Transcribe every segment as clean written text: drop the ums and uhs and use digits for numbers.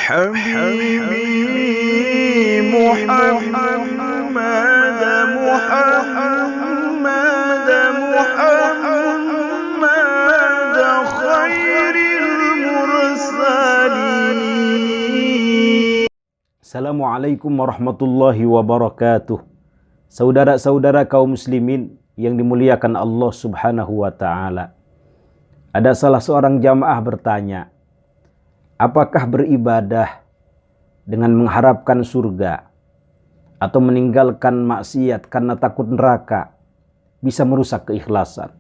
حبيبي محمد محمد محمد خير المرسلين. Assalamualaikum warahmatullahi wabarakatuh. Saudara-saudara kaum muslimin yang dimuliakan Allah Subhanahu wa ta'ala. Ada salah seorang jamaah bertanya, apakah beribadah dengan mengharapkan surga atau meninggalkan maksiat karena takut neraka bisa merusak keikhlasan?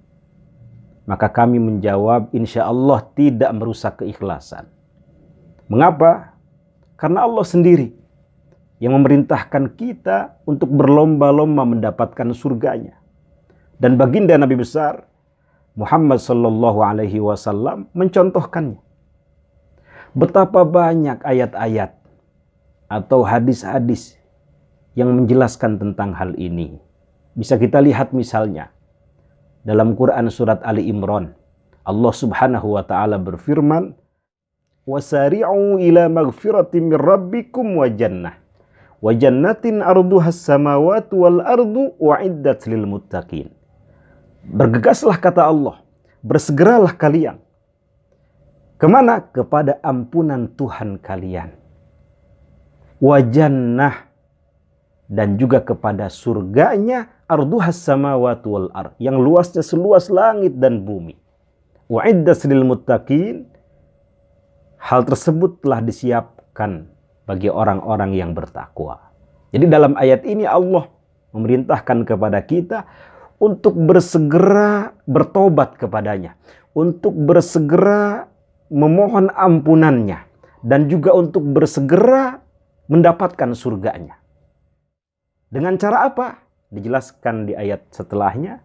Maka kami menjawab, insya Allah tidak merusak keikhlasan. Mengapa? Karena Allah sendiri yang memerintahkan kita untuk berlomba-lomba mendapatkan surganya. Dan baginda Nabi besar Muhammad sallallahu alaihi wasallam mencontohkannya. Betapa banyak ayat-ayat atau hadis-hadis yang menjelaskan tentang hal ini. Bisa kita lihat misalnya dalam Quran surat Ali Imran. Allah Subhanahu wa taala berfirman, "Wasari'u ila maghfiratin min rabbikum wa jannah wa jannatin arduhas samawati wal ardu u'iddat lil muttaqin." Bergegaslah kata Allah, bersegeralah kalian. Kemana? Kepada ampunan Tuhan kalian. Wa jannah, dan juga kepada surganya arduhas samawati wal ard, yang luasnya seluas langit dan bumi. U'iddat lil muttaqin. Hal tersebut telah disiapkan bagi orang-orang yang bertakwa. Jadi dalam ayat ini Allah memerintahkan kepada kita untuk bersegera bertobat kepadanya, untuk bersegera memohon ampunannya, dan juga untuk bersegera mendapatkan surganya. Dengan cara apa? Dijelaskan di ayat setelahnya,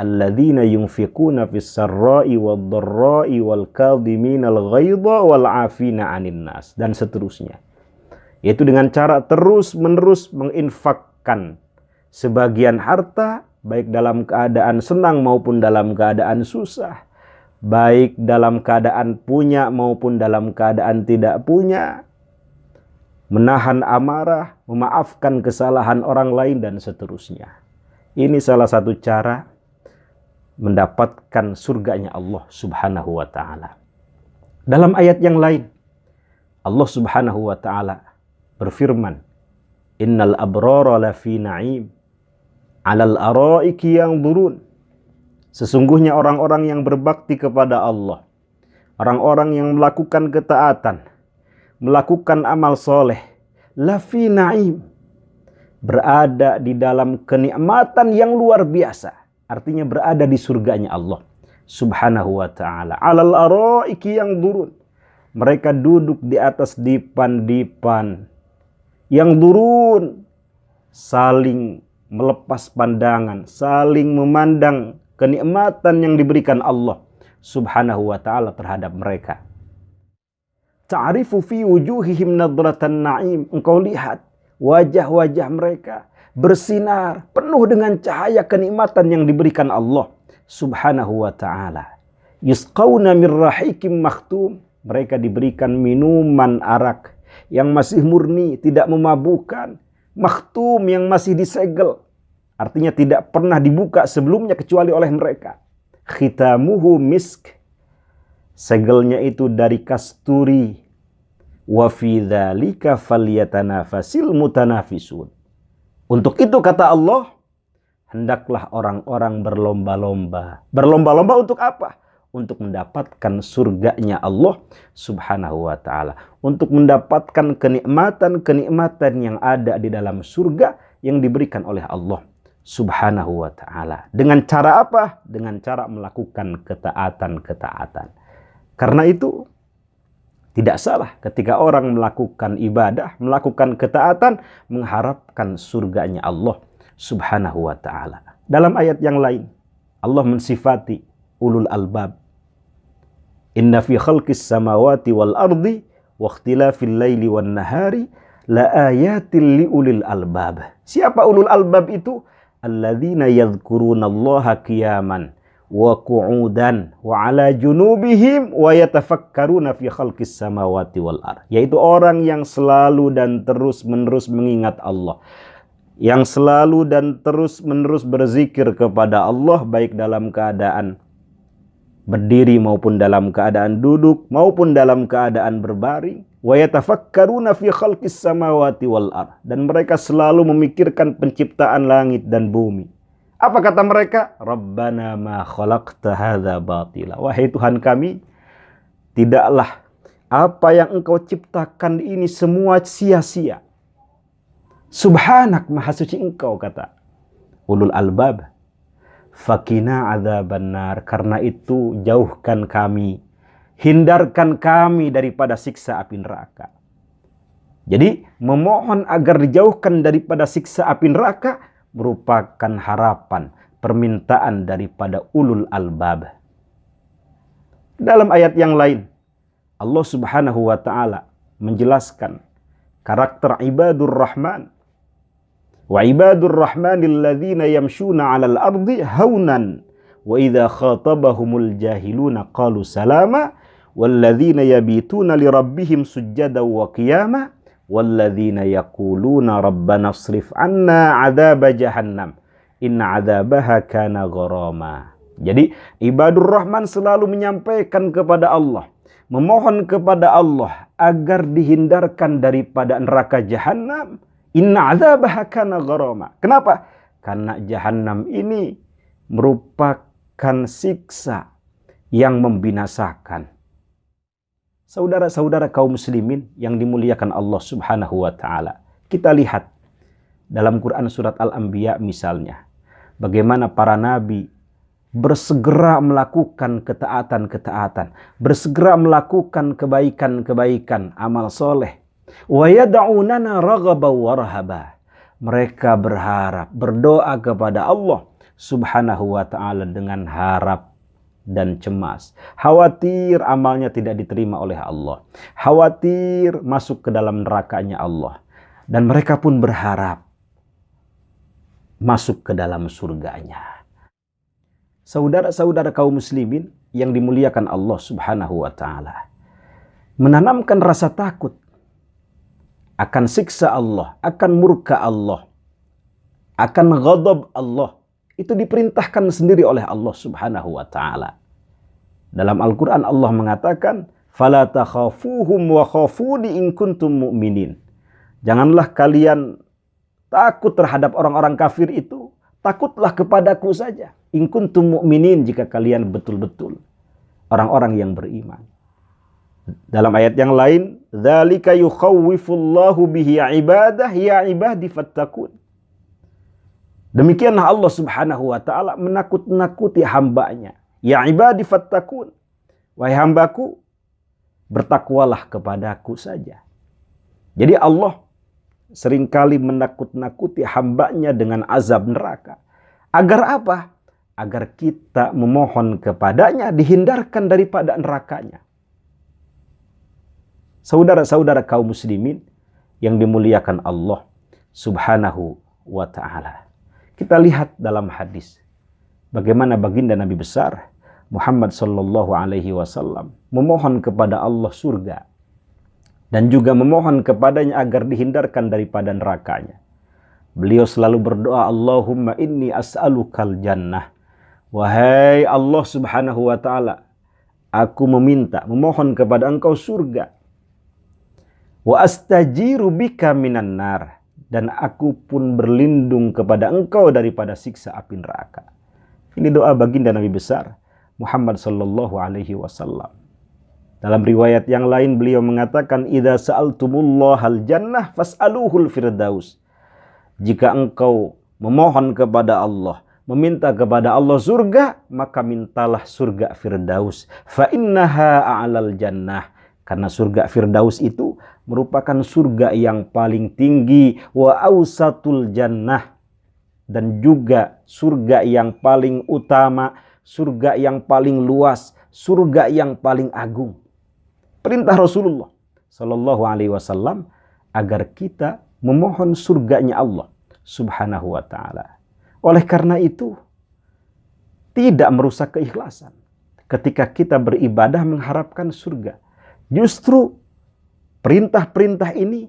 alladzina yunfiquna fis sarra'i wad dharra'i wal kadhiminal ghaidha wal 'afina 'anil nas, dan seterusnya. Yaitu dengan cara terus-menerus menginfakkan sebagian harta, baik dalam keadaan senang maupun dalam keadaan susah, baik dalam keadaan punya maupun dalam keadaan tidak punya, menahan amarah, memaafkan kesalahan orang lain, dan seterusnya. Ini salah satu cara mendapatkan surganya Allah Subhanahu wa ta'ala. Dalam ayat yang lain, Allah Subhanahu wa ta'ala berfirman, innal abrara lafi na'im alal araiki yanzurun. Sesungguhnya orang-orang yang berbakti kepada Allah, orang-orang yang melakukan ketaatan, melakukan amal soleh, lafi na'im, berada di dalam kenikmatan yang luar biasa. Artinya berada di surganya Allah Subhanahu wa ta'ala. Alal araiki yanzurun. Mereka duduk di atas dipan-dipan. Yang turun, saling melepas pandangan, saling memandang kenikmatan yang diberikan Allah Subhanahu wa ta'ala terhadap mereka. Ta'rifu fi wujuhihim nadratan na'im. Engkau lihat wajah-wajah mereka bersinar, penuh dengan cahaya kenikmatan yang diberikan Allah Subhanahu wa ta'ala. Yusqawna min rahikim makhtum. Mereka diberikan minuman arak yang masih murni, tidak memabukkan. Makhtum, yang masih disegel. Artinya tidak pernah dibuka sebelumnya kecuali oleh mereka. Khitamuhu misk. Segelnya itu dari kasturi. Wa fi dzalika falyatanafasil mutanafisun. Untuk itu kata Allah, hendaklah orang-orang berlomba-lomba. Berlomba-lomba untuk apa? Untuk mendapatkan surganya Allah Subhanahu wa ta'ala. Untuk mendapatkan kenikmatan-kenikmatan yang ada di dalam surga yang diberikan oleh Allah Subhanahu wa ta'ala. Dengan cara apa? Dengan cara melakukan ketaatan-ketaatan. Karena itu tidak salah ketika orang melakukan ibadah, melakukan ketaatan, mengharapkan surganya Allah Subhanahu wa ta'ala. Dalam ayat yang lain, Allah mensifati ulul albab. Inna fi khalqis samawati wal ardi wa ikhtilafil laili wan nahari la ayatil li ulil albab. Siapa ulul albab itu? Alladzina yadhkurunallaha qiyaman wa qu'udan wa ala junubihim wa yatafakkaruna fi khalqis samawati wal ard. Yaitu orang yang selalu dan terus-menerus mengingat Allah, yang selalu dan terus-menerus berzikir kepada Allah, baik dalam keadaan berdiri maupun dalam keadaan duduk maupun dalam keadaan berbaring. Wa yatafakkaruna fi khalqis samawati wal ard, dan mereka selalu memikirkan penciptaan langit dan bumi. Apa kata mereka? Rabbana ma khalaqta hadza batila. Wahai Tuhan kami, tidaklah apa yang Engkau ciptakan ini semua sia-sia. Subhanak, maha suci Engkau, kata ulul albab. Fakina adzaban nar, karena itu jauhkan kami, hindarkan kami daripada siksa api neraka. Jadi memohon agar dijauhkan daripada siksa api neraka merupakan harapan, permintaan daripada ulul albab. Dalam ayat yang lain, Allah Subhanahu wa taala menjelaskan karakter ibadur rahman. Wa ibadur rahmanil ladzina yamshuna 'alal ardi haunan wa idza khatabahumul jahiluna qalu salama wal ladzina yabituna li rabbihim sujjadan wa qiyama walladzina yaquluna rabbana srif 'anna 'adzaba jahannam inna 'adzabaha kana gharama. Jadi ibadur rahman selalu menyampaikan kepada Allah, memohon kepada Allah agar dihindarkan daripada neraka jahanam. Inna 'adzabaha kana gharama. Kenapa? Karena jahanam ini merupakan siksa yang membinasakan. Saudara-saudara kaum muslimin yang dimuliakan Allah Subhanahu wa taala, kita lihat dalam Quran surat Al-Anbiya misalnya, bagaimana para nabi bersegera melakukan ketaatan-ketaatan, bersegera melakukan kebaikan-kebaikan, amal soleh. Wa yad'unana raghaban wa rahaba. Mereka berharap, berdoa kepada Allah Subhanahu wa taala dengan harap dan cemas. Khawatir amalnya tidak diterima oleh Allah. Khawatir masuk ke dalam nerakanya Allah. Dan mereka pun berharap masuk ke dalam surganya. Saudara-saudara kaum muslimin yang dimuliakan Allah Subhanahu wa taala, menanamkan rasa takut akan siksa Allah, akan murka Allah, akan ghadab Allah, itu diperintahkan sendiri oleh Allah Subhanahu wa taala. Dalam Al-Qur'an Allah mengatakan, "Fala takhafuhum wa khafuni in kuntum mu'minin." Janganlah kalian takut terhadap orang-orang kafir itu, takutlah kepadaku saja. In kuntum mu'minin, jika kalian betul-betul orang-orang yang beriman. Dalam ayat yang lain, "Dzalika yukhawwifullahu bihi 'ibadah ya 'ibadi fattaqun." Demikianlah Allah Subhanahu wa taala menakut-nakuti hambanya. Ya 'ibadi fattaqun. Wahai hambaku, bertakwalah kepadaku saja. Jadi Allah seringkali menakut-nakuti hambanya dengan azab neraka. Agar apa? Agar kita memohon kepadanya dihindarkan daripada nerakanya. Saudara-saudara kaum muslimin yang dimuliakan Allah Subhanahu wa ta'ala, kita lihat dalam hadis bagaimana baginda Nabi besar Muhammad sallallahu alaihi wasallam memohon kepada Allah surga dan juga memohon kepadanya agar dihindarkan daripada nerakanya. Beliau selalu berdoa, Allahumma inni as'alukal jannah. Wahai Allah Subhanahu wa ta'ala, aku memohon kepada engkau surga. Wa astajiru bika minan nar. Dan aku pun berlindung kepada engkau daripada siksa api neraka. Ini doa baginda Nabi besar Muhammad sallallahu alaihi wasallam. Dalam riwayat yang lain beliau mengatakan, idza sa'altumullahal jannah fas'aluhul firdaus. Jika engkau memohon kepada Allah, meminta kepada Allah surga, maka mintalah surga firdaus. Fa innaha a'lal jannah. Karena surga firdaus itu merupakan surga yang paling tinggi, wa ausatul jannah, dan juga surga yang paling utama, surga yang paling luas, surga yang paling agung. Perintah Rasulullah sallallahu alaihi wasallam agar kita memohon surganya Allah Subhanahu wa taala. Oleh karena itu, tidak merusak keikhlasan. Ketika kita beribadah mengharapkan surga, justru perintah-perintah ini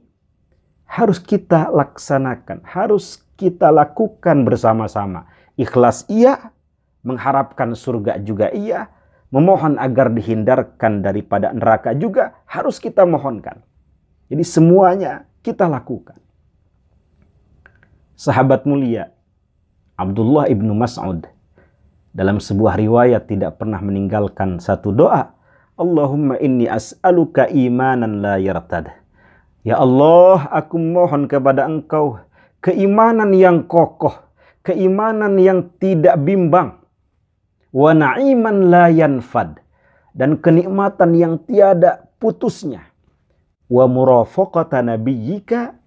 harus kita laksanakan, harus kita lakukan bersama-sama. Ikhlas iya, mengharapkan surga juga iya, memohon agar dihindarkan daripada neraka juga harus kita mohonkan. Jadi semuanya kita lakukan. Sahabat mulia Abdullah ibnu Mas'ud dalam sebuah riwayat tidak pernah meninggalkan satu doa. Allahumma inni as'aluka imanan la yartad. Ya Allah, aku mohon kepada Engkau keimanan yang kokoh, keimanan yang tidak bimbang. Wa na'iman la yanfad. Dan kenikmatan yang tiada putusnya. Wa murafaqata nabiyyika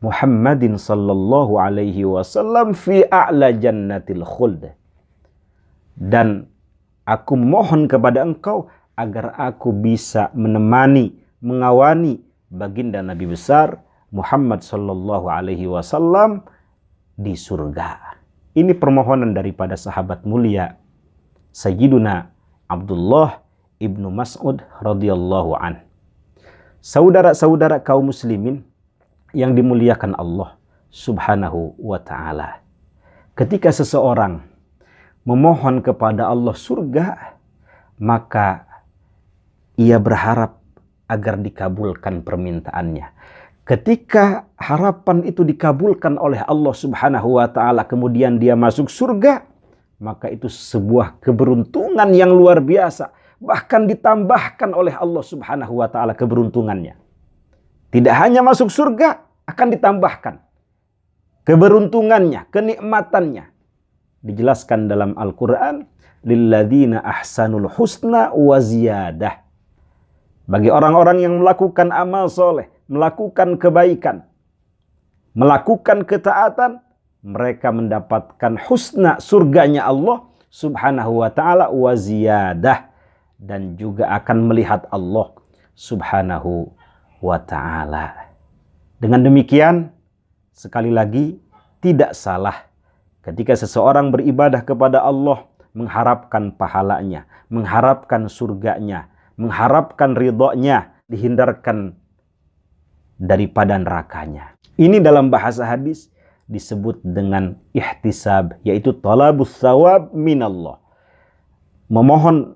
Muhammadin sallallahu alaihi wasallam fi a'la jannatil khuld. Dan aku mohon kepada Engkau agar aku bisa menemani, mengawani baginda Nabi besar Muhammad sallallahu alaihi wasallam di surga. Ini permohonan daripada sahabat mulia Sayyiduna Abdullah ibnu Mas'ud radhiyallahu an. Saudara-saudara kaum muslimin yang dimuliakan Allah subhanahu wa ta'ala. Ketika seseorang memohon kepada Allah surga, maka ia berharap agar dikabulkan permintaannya. Ketika harapan itu dikabulkan oleh Allah subhanahu wa ta'ala, kemudian dia masuk surga, maka itu sebuah keberuntungan yang luar biasa. Bahkan ditambahkan oleh Allah subhanahu wa ta'ala keberuntungannya. Tidak hanya masuk surga, akan ditambahkan keberuntungannya, kenikmatannya. Dijelaskan dalam Al-Quran, lilladzina ahsanul husna wa ziyadah. Bagi orang-orang yang melakukan amal soleh, melakukan kebaikan, melakukan ketaatan, mereka mendapatkan husna, surganya Allah subhanahu wa ta'ala, wa ziyadah. Dan juga akan melihat Allah subhanahu wa ta'ala. Dengan demikian, sekali lagi, tidak salah ketika seseorang beribadah kepada Allah, mengharapkan pahalanya, mengharapkan surganya, mengharapkan ridhonya, dihindarkan daripada nerakanya. Ini dalam bahasa hadis disebut dengan ihtisab, yaitu talabus thawab minallah. Memohon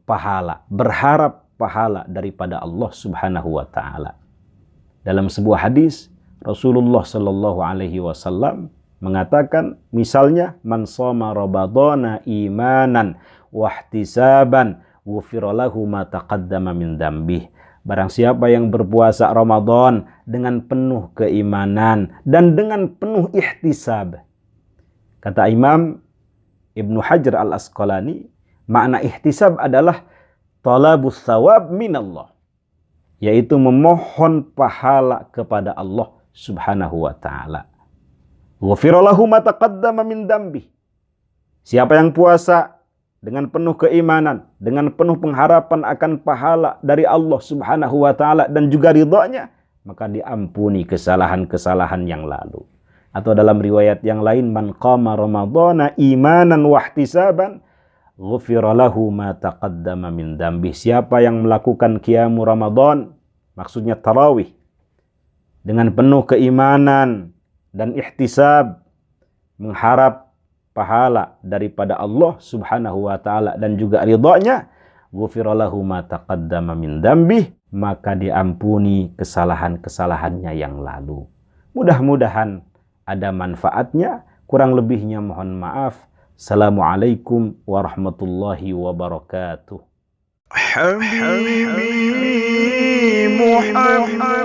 pahala, berharap pahala daripada Allah subhanahu wa ta'ala. Dalam sebuah hadis, Rasulullah sallallahu alaihi wasallam mengatakan, misalnya, man shoma ramadhana imanan wahtisaban ghufira lahu ma taqaddama min dzambih. Barang siapa yang berpuasa Ramadan dengan penuh keimanan dan dengan penuh ihtisab. Kata Imam Ibnu Hajar al-Asqalani, makna ihtisab adalah talabus thawab minallah, yaitu memohon pahala kepada Allah subhanahu wa ta'ala. Ghufira lahu ma taqaddama min dzambih. Siapa yang puasa dengan penuh keimanan, dengan penuh pengharapan akan pahala dari Allah subhanahu wa ta'ala dan juga ridhonya, maka diampuni kesalahan-kesalahan yang lalu. Atau dalam riwayat yang lain, man qama ramadhana imanan wahtisaban ghufira lahu ma taqaddama min dzambih. Siapa yang melakukan qiyamu Ramadan, maksudnya tarawih, dengan penuh keimanan dan ihtisab, mengharap pahala daripada Allah subhanahu wa ta'ala dan juga ridhonya, ghufira lahu ma taqaddama min dzambih, maka diampuni kesalahan-kesalahannya yang lalu. Mudah-mudahan ada manfaatnya, kurang lebihnya mohon maaf. Assalamualaikum warahmatullahi wabarakatuh. Habibi Muhammad